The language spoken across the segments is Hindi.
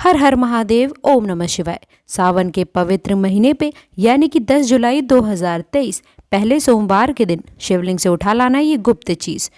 हर हर महादेव, ओम नमः शिवाय। सावन के पवित्र महीने पे यानी कि 10 जुलाई 2023 पहले सोमवार के दिन शिवलिंग से उठा लाना ये गुप्त चीज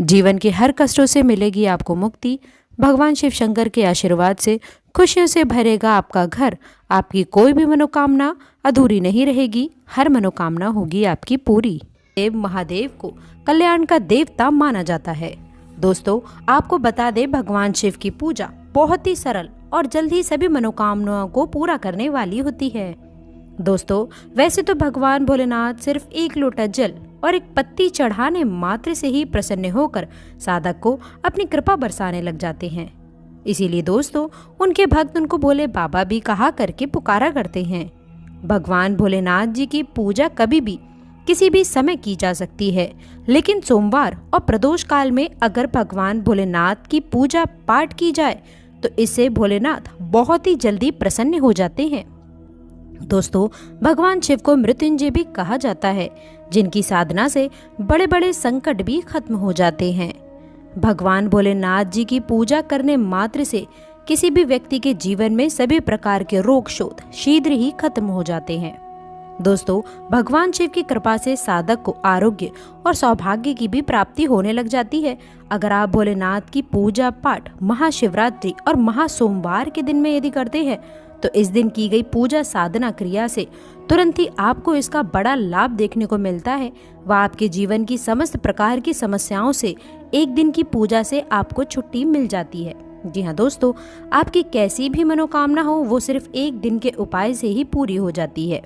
जीवन के हर कष्टों से मिलेगी आपको मुक्ति। भगवान शिव शंकर के आशीर्वाद से खुशियों से भरेगा आपका घर। आपकी कोई भी मनोकामना अधूरी नहीं रहेगी, हर मनोकामना होगी आपकी पूरी। देव महादेव को कल्याण का देवता माना जाता है। दोस्तों, आपको बता दें, भगवान शिव की पूजा बहुत ही सरल और जल्द ही सभी मनोकामनाओं को पूरा करने वाली होती है। दोस्तों, वैसे तो भगवान भोलेनाथ सिर्फ एक लोटा जल और एक पत्ती चढ़ाने मात्र से ही प्रसन्न होकर साधक को अपनी कृपा बरसाने लग जाते हैं। इसीलिए दोस्तों, उनके भक्त उनको भोले बाबा भी कहा करके पुकारा करते हैं। भगवान भोलेनाथ जी की पूजा कभी भी किसी भी समय की जा सकती है, लेकिन सोमवार और प्रदोष काल में अगर भगवान भोलेनाथ की पूजा पाठ की जाए तो इससे भोलेनाथ बहुत ही जल्दी प्रसन्न हो जाते हैं। दोस्तों, भगवान शिव को मृत्युंजय भी कहा जाता है, जिनकी साधना से बड़े बड़े संकट भी खत्म हो जाते हैं। भगवान भोलेनाथ जी की पूजा करने मात्र से किसी भी व्यक्ति के जीवन में सभी प्रकार के रोग शोध शीघ्र ही खत्म हो जाते हैं। दोस्तों, भगवान शिव की कृपा से साधक को आरोग्य और सौभाग्य की भी प्राप्ति होने लग जाती है। अगर आप भोलेनाथ की पूजा पाठ महाशिवरात्रि और महासोमवार के दिन में यदि करते हैं तो इस दिन की गई पूजा साधना क्रिया से तुरंत ही आपको इसका बड़ा लाभ देखने को मिलता है। वह आपके जीवन की समस्त प्रकार की समस्याओं से एक दिन की पूजा से आपको छुट्टी मिल जाती है। जी हाँ दोस्तों, आपकी कैसी भी मनोकामना हो वो सिर्फ एक दिन के उपाय से ही पूरी हो जाती है।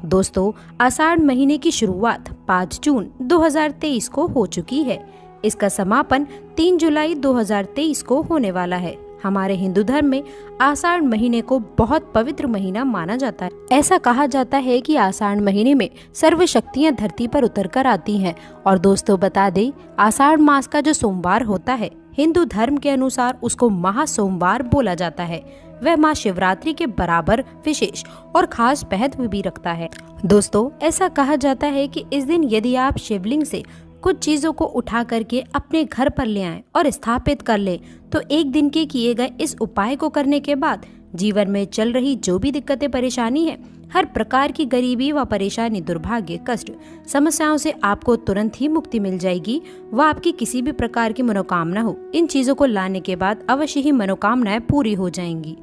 दोस्तों, आषाढ़ महीने की शुरुआत 5 जून 2023 को हो चुकी है। इसका समापन 3 जुलाई 2023 को होने वाला है। हमारे हिंदू धर्म में आषाढ़ महीने को बहुत पवित्र महीना माना जाता है। ऐसा कहा जाता है कि आषाढ़ महीने में सर्व शक्तियां धरती पर उतर कर आती हैं। और दोस्तों, बता दें, आषाढ़ मास का जो सोमवार होता है, हिंदू धर्म के अनुसार उसको महासोमवार बोला जाता है। वह माँ शिवरात्रि के बराबर विशेष और खास महत्व भी रखता है। दोस्तों, ऐसा कहा जाता है कि इस दिन यदि आप शिवलिंग से कुछ चीजों को उठा करके अपने घर पर ले आएं और स्थापित कर लें तो एक दिन के किए गए इस उपाय को करने के बाद जीवन में चल रही जो भी दिक्कतें परेशानी है, हर प्रकार की गरीबी व परेशानी, दुर्भाग्य, कष्ट, समस्याओं से आपको तुरंत ही मुक्ति मिल जाएगी। वह आपकी किसी भी प्रकार की मनोकामना हो, इन चीजों को लाने के बाद अवश्य ही मनोकामनाएं पूरी हो जाएंगी।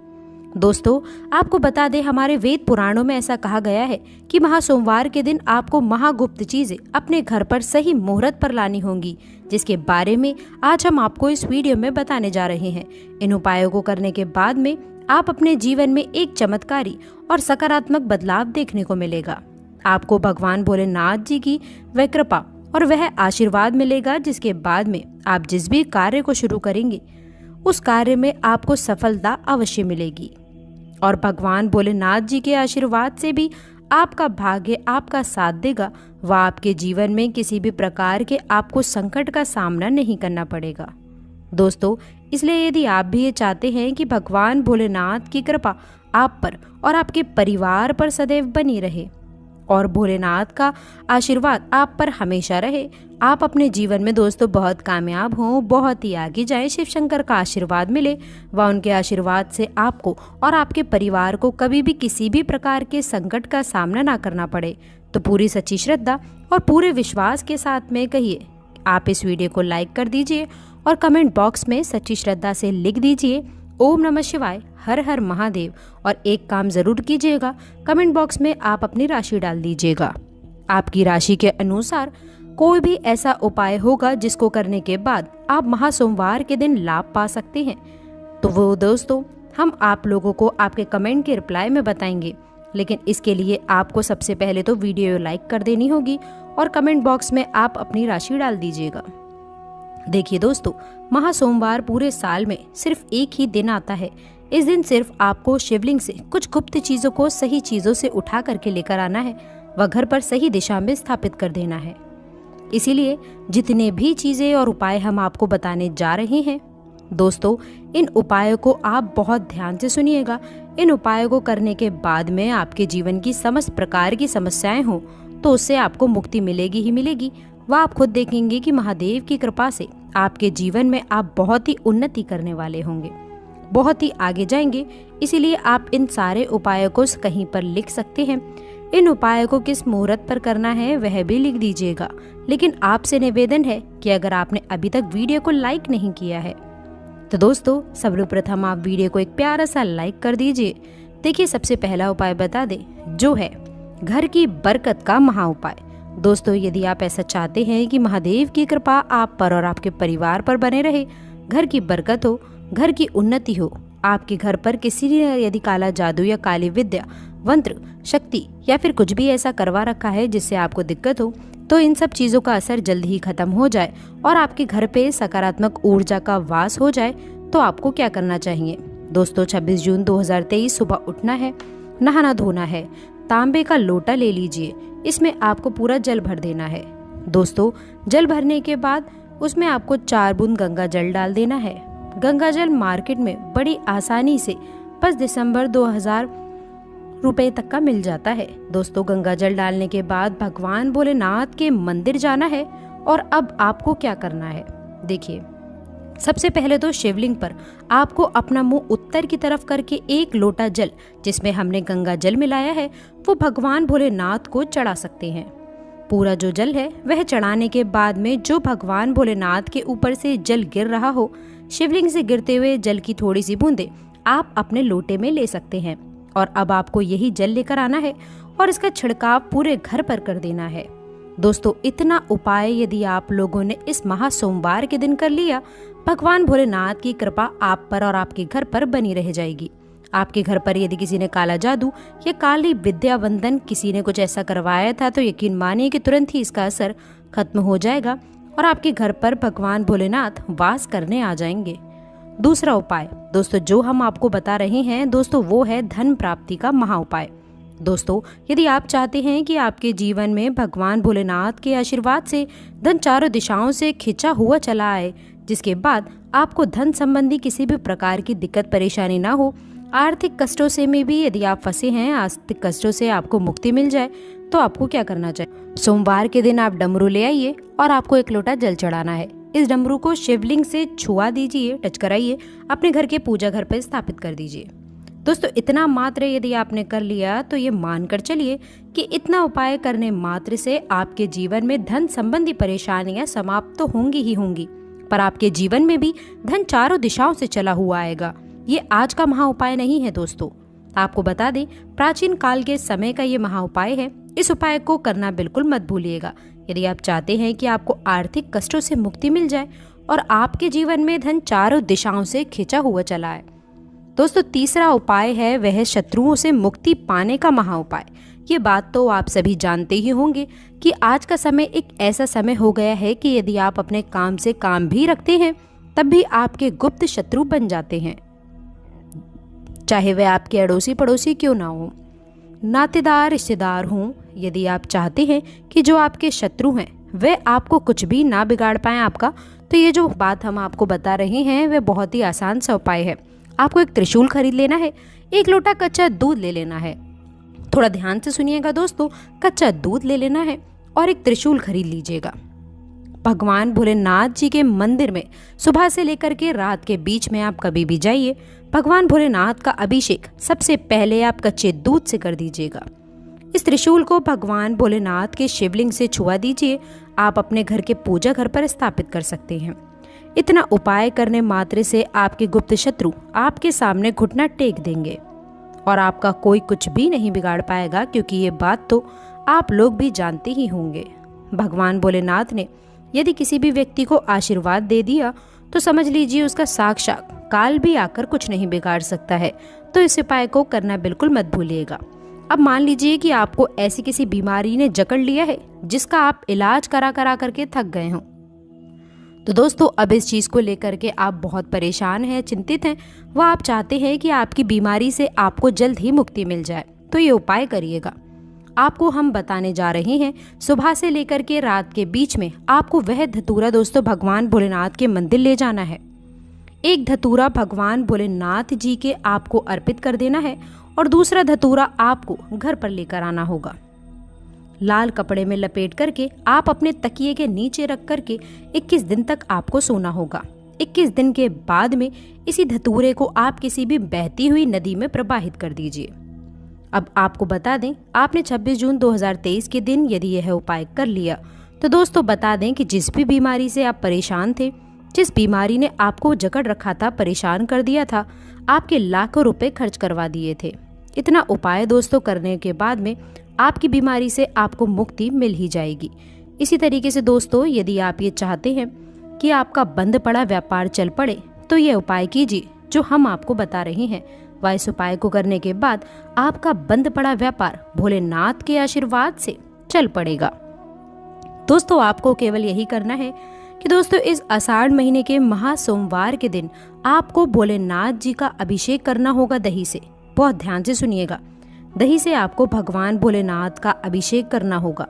दोस्तों, आपको बता दें, हमारे वेद पुराणों में ऐसा कहा गया है कि महासोमवार के दिन आपको महागुप्त चीजें अपने घर पर सही मुहूर्त पर लानी होंगी, जिसके बारे में आज हम आपको इस वीडियो में बताने जा रहे हैं। इन उपायों को करने के बाद में आप अपने जीवन में एक चमत्कारी और सकारात्मक बदलाव देखने को मिलेगा। आपको भगवान भोलेनाथ जी की वह कृपा और वह आशीर्वाद मिलेगा, जिसके बाद में आप जिस भी कार्य को शुरू करेंगे उस कार्य में आपको सफलता अवश्य मिलेगी। और भगवान भोलेनाथ जी के आशीर्वाद से भी आपका भाग्य आपका साथ देगा। वह आपके जीवन में किसी भी प्रकार के आपको संकट का सामना नहीं करना पड़ेगा। दोस्तों, इसलिए यदि आप भी ये चाहते हैं कि भगवान भोलेनाथ की कृपा आप पर और आपके परिवार पर सदैव बनी रहे और भोलेनाथ का आशीर्वाद आप पर हमेशा रहे, आप अपने जीवन में दोस्तों बहुत कामयाब हों, बहुत ही आगे जाएं, शिव शंकर का आशीर्वाद मिले व उनके आशीर्वाद से आपको और आपके परिवार को कभी भी किसी भी प्रकार के संकट का सामना ना करना पड़े, तो पूरी सच्ची श्रद्धा और पूरे विश्वास के साथ में कहिए, आप इस वीडियो को लाइक कर दीजिए और कमेंट बॉक्स में सच्ची श्रद्धा से लिख दीजिए ओम नमः शिवाय, हर हर महादेव। और एक काम जरूर कीजिएगा, कमेंट बॉक्स में आप अपनी राशि डाल दीजिएगा। आपकी राशि के अनुसार कोई भी ऐसा उपाय होगा जिसको करने के बाद आप महासोमवार के दिन लाभ पा सकते हैं, तो वो दोस्तों हम आप लोगों को आपके कमेंट के रिप्लाई में बताएंगे। लेकिन इसके लिए आपको सबसे पहले तो वीडियो लाइक कर देनी होगी और कमेंट बॉक्स में आप अपनी राशि डाल दीजिएगा। देखिए दोस्तों, महासोमवार पूरे साल में सिर्फ एक ही दिन आता है। इस दिन सिर्फ आपको शिवलिंग से कुछ गुप्त चीजों को सही चीजों से उठा करके लेकर आना है व घर पर सही दिशा में स्थापित कर देना है। इसीलिए जितने भी चीजें और उपाय हम आपको बताने जा रहे हैं दोस्तों, इन उपायों को आप बहुत ध्यान से सुनिएगा। इन उपायों को करने के बाद में आपके जीवन की समस्त प्रकार की समस्याएं हो तो उससे आपको मुक्ति मिलेगी ही मिलेगी। वह आप खुद देखेंगे कि महादेव की कृपा से आपके जीवन में आप बहुत ही उन्नति करने वाले होंगे। बहुत ही आगे जाएंगे, इसीलिए आप इन सारे उपायों को कहीं पर लिख सकते हैं। इन उपायों को किस मुहूर्त पर करना है वह भी लिख दीजिएगा। लेकिन आपसे निवेदन है कि अगर आपने अभी तक वीडियो को लाइक नहीं किया है तो दोस्तों सर्वप्रथम आप वीडियो को एक प्यारा सा लाइक कर दीजिए। देखिए, सबसे पहला उपाय बता दें, जो है घर की बरकत का महा उपाय। दोस्तों, यदि आप ऐसा चाहते हैं कि महादेव की कृपा आप पर और आपके परिवार पर बने रहे, घर की बरकत हो, घर की उन्नति हो, आपके घर पर किसी ने यदि काला जादू या काली विद्या, मंत्र, शक्ति या फिर कुछ भी ऐसा करवा रखा है जिससे आपको दिक्कत हो, तो इन सब चीज़ों का असर जल्द ही खत्म हो जाए और आपके घर पे सकारात्मक ऊर्जा का वास हो जाए, तो आपको क्या करना चाहिए दोस्तों? 26 जून 2023 सुबह उठना है, नहाना धोना है, तांबे का लोटा ले लीजिए, इसमें आपको पूरा जल भर देना है। दोस्तों, जल भरने के बाद उसमें आपको 4 बूंद गंगा जल डाल देना है। गंगा जल मार्केट में बड़ी आसानी से 5 दिसंबर 2000 रुपए तक का मिल जाता है। दोस्तों, गंगा जल डालने के बाद भगवान भोलेनाथ के मंदिर जाना है। और अब आपको क्या करना है, देखिए, सबसे पहले तो शिवलिंग पर आपको अपना मुंह उत्तर की तरफ करके 1 लोटा जल जिसमें हमने गंगा जल मिलाया है वो भगवान भोलेनाथ को चढ़ा सकते हैं। पूरा जो जल है वह चढ़ाने के बाद में जो भगवान भोलेनाथ के ऊपर से जल गिर रहा हो, शिवलिंग से गिरते हुए जल की थोड़ी सी बूंदें आप अपने लोटे में ले सकते हैं। और अब आपको यही जल लेकर आना है और इसका छिड़काव पूरे घर पर कर देना है। दोस्तों, इतना उपाय यदि आप लोगों ने इस महा सोमवार के दिन कर लिया, भगवान भोलेनाथ की कृपा आप पर और आपके घर पर बनी रह जाएगी। आपके घर पर यदि किसी ने काला जादू या काली विद्या वंदन किसी ने कुछ ऐसा करवाया था तो यकीन मानिए कि तुरंत ही इसका असर खत्म हो जाएगा और आपके घर पर भगवान भोलेनाथ वास करने आ जाएंगे। दूसरा उपाय दोस्तों जो हम आपको बता रहे हैं दोस्तों, वो है धन प्राप्ति का महा उपाय। दोस्तों, यदि आप चाहते हैं कि आपके जीवन में भगवान भोलेनाथ के आशीर्वाद से धन चारों दिशाओं से खिंचा हुआ चला आए, जिसके बाद आपको धन संबंधी किसी भी प्रकार की दिक्कत परेशानी ना हो, आर्थिक कष्टों से में भी यदि आप फंसे हैं, आर्थिक कष्टों से आपको मुक्ति मिल जाए, तो आपको क्या करना चाहिए? सोमवार के दिन आप डमरू ले आइए और आपको 1 लोटा जल चढ़ाना है। इस डमरू को शिवलिंग से छुआ दीजिए, टच कराइए, अपने घर के पूजा घर पर स्थापित कर दीजिए। दोस्तों, इतना मात्र यदि आपने कर लिया तो ये मानकर चलिए कि इतना उपाय करने मात्र से आपके जीवन में धन संबंधी परेशानियां समाप्त तो होंगी ही होंगी, पर आपके जीवन में भी धन चारों दिशाओं से चला हुआ आएगा। ये आज का महा उपाय नहीं है दोस्तों, आपको बता दें प्राचीन काल के समय का ये महा उपाय है। इस उपाय को करना बिल्कुल मत भूलिएगा यदि आप चाहते हैं कि आपको आर्थिक कष्टों से मुक्ति मिल जाए और आपके जीवन में धन चारों दिशाओं से खिंचा हुआ चला आए। दोस्तों, तीसरा उपाय है वह शत्रुओं से मुक्ति पाने का महा उपाय। ये बात तो आप सभी जानते ही होंगे कि आज का समय एक ऐसा समय हो गया है कि यदि आप अपने काम से काम भी रखते हैं तब भी आपके गुप्त शत्रु बन जाते हैं, चाहे वह आपके अड़ोसी पड़ोसी क्यों ना हो, नातेदार रिश्तेदार हों। यदि आप चाहते हैं कि जो आपके शत्रु हैं वे आपको कुछ भी ना बिगाड़ पाएं आपका, तो ये जो बात हम आपको बता रहे हैं वह बहुत ही आसान सा उपाय है। आपको एक त्रिशूल खरीद लेना है, 1 लोटा कच्चा दूध ले लेना है। थोड़ा ध्यान से सुनिएगा दोस्तों, कच्चा दूध ले लेना है और एक त्रिशूल खरीद लीजिएगा। भगवान भोलेनाथ जी के मंदिर में सुबह से लेकर के रात के बीच में आप कभी भी जाइए, भगवान भोलेनाथ का अभिषेक सबसे पहले आप कच्चे दूध से कर दीजिएगा। इस त्रिशूल को भगवान भोलेनाथ के शिवलिंग से छुआ दीजिए। आप अपने घर के पूजा घर पर स्थापित कर सकते हैं। इतना उपाय करने मात्र से आपके गुप्त शत्रु आपके सामने घुटना टेक देंगे और आपका कोई कुछ भी नहीं बिगाड़ पाएगा, क्योंकि ये बात तो आप लोग भी जानते ही होंगे। भगवान भोलेनाथ ने यदि किसी भी व्यक्ति को आशीर्वाद दे दिया तो समझ लीजिए उसका साक्षात काल भी आकर कुछ नहीं बिगाड़ सकता है। तो इस उपाय को करना बिल्कुल मत भूलिएगा। अब मान लीजिए कि आपको ऐसी किसी बीमारी ने जकड़ लिया है जिसका आप इलाज करा करके थक गए हों, तो दोस्तों अब इस चीज़ को लेकर के आप बहुत परेशान हैं, चिंतित हैं, वह आप चाहते हैं कि आपकी बीमारी से आपको जल्द ही मुक्ति मिल जाए, तो ये उपाय करिएगा। आपको हम बताने जा रहे हैं सुबह से लेकर के रात के बीच में आपको वह धतूरा दोस्तों भगवान भोलेनाथ के मंदिर ले जाना है। एक धतूरा भगवान भोलेनाथ जी के आपको अर्पित कर देना है और दूसरा धतूरा आपको घर पर लेकर आना होगा। लाल कपड़े में लपेट करके आप अपने तकिए के नीचे रख करके 21 दिन तक आपको सोना होगा। 21 दिन के बाद में इसी धतूरे को आप किसी भी बहती हुई नदी में प्रवाहित कर दीजिए। अब आपको बता दें, आपने 26 जून 2023 के दिन यदि यह उपाय कर लिया तो दोस्तों बता दें कि जिस भी बीमारी से आप परेशान थे, जिस बीमारी ने आपको जकड़ रखा था, परेशान कर दिया था, आपके लाखों रुपए खर्च करवा दिए थे, इतना उपाय दोस्तों करने के बाद में आपकी बीमारी से आपको मुक्ति मिल ही जाएगी। इसी तरीके से दोस्तों यदि आप ये चाहते हैं कि आपका बंद पड़ा व्यापार चल पड़े तो ये उपाय कीजिए जो हम आपको बता रहे हैं। व इस उपाय को करने के बाद आपका बंद पड़ा व्यापार भोलेनाथ के आशीर्वाद से चल पड़ेगा। दोस्तों आपको केवल यही करना है कि दोस्तों इस आषाढ़ महीने के महा सोमवार के दिन आपको भोलेनाथ जी का अभिषेक करना होगा दही से। बहुत ध्यान से सुनिएगा, दही से आपको भगवान भोलेनाथ का अभिषेक करना होगा।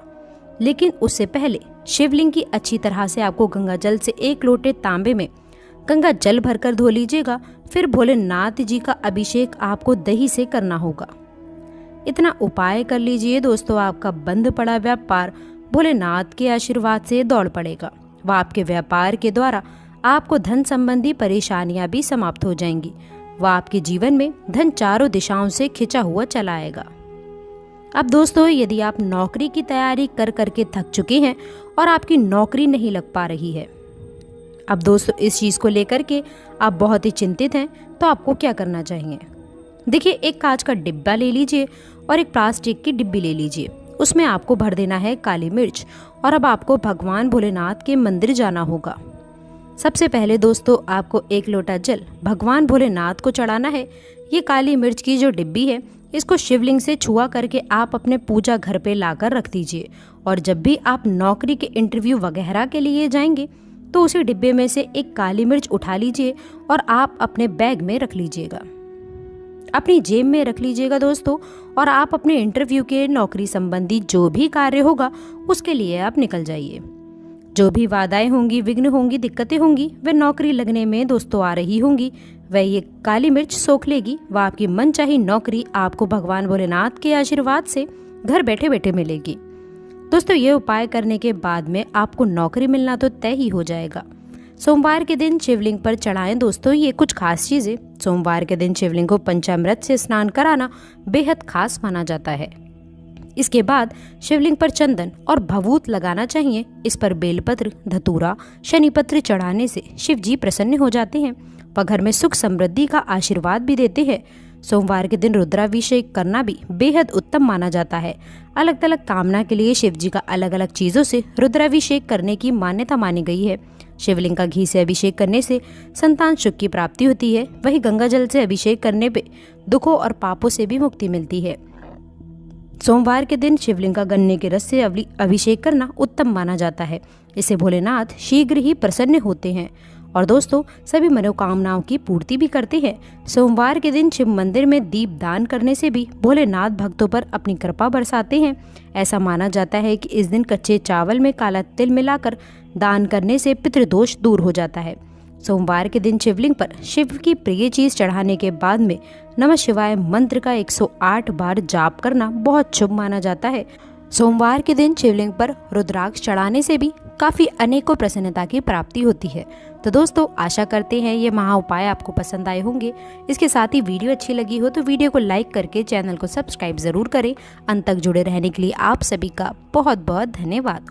लेकिन उससे पहले शिवलिंग की अच्छी तरह से आपको गंगा जल से 1 लोटे तांबे में गंगा जल भरकर धो लीजिएगा। फिर भोलेनाथ जी का अभिषेक आपको दही से करना होगा। इतना उपाय कर लीजिए दोस्तों, आपका बंद पड़ा व्यापार भोलेनाथ के आशीर्वाद से दौड़ पड़ेगा व आपके व्यापार के द्वारा आपको धन संबंधी परेशानियां भी समाप्त हो जाएंगी व आपके जीवन में धन चारों दिशाओं से खिंचा हुआ चला आएगा। अब दोस्तों यदि आप नौकरी की तैयारी कर करके थक चुके हैं और आपकी नौकरी नहीं लग पा रही है, अब दोस्तों इस चीज़ को लेकर के आप बहुत ही चिंतित हैं, तो आपको क्या करना चाहिए। देखिए, एक कांच का डिब्बा ले लीजिए और एक प्लास्टिक की डिब्बी ले लीजिए। उसमें आपको भर देना है काली मिर्च और अब आपको भगवान भोलेनाथ के मंदिर जाना होगा। सबसे पहले दोस्तों आपको 1 लोटा जल भगवान भोलेनाथ को चढ़ाना है। ये काली मिर्च की जो डिब्बी है इसको शिवलिंग से छुआ करके आप अपने पूजा घर पे लाकर रख दीजिए और जब भी आप नौकरी के इंटरव्यू वगैरह के लिए जाएंगे तो उसी डिब्बे में से एक काली मिर्च उठा लीजिए और आप अपने बैग में रख लीजिएगा, अपनी जेब में रख लीजिएगा दोस्तों। और आप अपने इंटरव्यू के नौकरी संबंधी जो भी कार्य होगा उसके लिए आप निकल जाइए। जो भी बाधाएं होंगी, विघ्न होंगी, दिक्कतें होंगी, वे नौकरी लगने में दोस्तों आ रही होंगी, वह ये काली मिर्च सोख लेगी व आपकी मनचाही नौकरी आपको भगवान भोलेनाथ के आशीर्वाद से घर बैठे बैठे मिलेगी। दोस्तों ये उपाय करने के बाद में आपको नौकरी मिलना तो तय ही हो जाएगा। सोमवार के दिन शिवलिंग पर चढ़ाएं दोस्तों ये कुछ खास चीजें। सोमवार के दिन शिवलिंग को पंचामृत से स्नान कराना बेहद खास माना जाता है। इसके बाद शिवलिंग पर चंदन और भभूत लगाना चाहिए। इस पर बेलपत्र, धतूरा, शनिपत्र चढ़ाने से शिव जी प्रसन्न हो जाते हैं व घर में सुख समृद्धि का आशीर्वाद भी देते हैं। सोमवार के दिन रुद्राभिषेक करना भी बेहद उत्तम माना जाता है। अलग अलग कामना के लिए शिव जी का अलग अलग चीजों से रुद्राभिषेक करने की मान्यता मानी गई है। शिवलिंग का घी से अभिषेक करने से संतान सुख की प्राप्ति होती है। वहीं गंगा जल से अभिषेक करने पे दुखों और पापों से भी मुक्ति मिलती है। सोमवार के दिन शिवलिंग का गन्ने के रस से अभिषेक करना उत्तम माना जाता है। इससे भोलेनाथ शीघ्र ही प्रसन्न होते हैं और दोस्तों सभी मनोकामनाओं की पूर्ति भी करते हैं। सोमवार के दिन शिव मंदिर में दीप दान करने से भी भोलेनाथ भक्तों पर अपनी कृपा बरसाते हैं। ऐसा माना जाता है कि इस दिन कच्चे चावल में काला तिल मिलाकर दान करने से पितृदोष दूर हो जाता है। सोमवार के दिन शिवलिंग पर शिव की प्रिय चीज चढ़ाने के बाद में नमः शिवाय मंत्र का 108 बार जाप करना बहुत शुभ माना जाता है। सोमवार के दिन शिवलिंग पर रुद्राक्ष चढ़ाने से भी काफी अनेकों प्रसन्नता की प्राप्ति होती है। तो दोस्तों आशा करते हैं ये महा उपाय आपको पसंद आए होंगे। इसके साथ ही वीडियो अच्छी लगी हो तो वीडियो को लाइक करके चैनल को सब्सक्राइब जरूर करें। अंत तक जुड़े रहने के लिए आप सभी का बहुत बहुत धन्यवाद।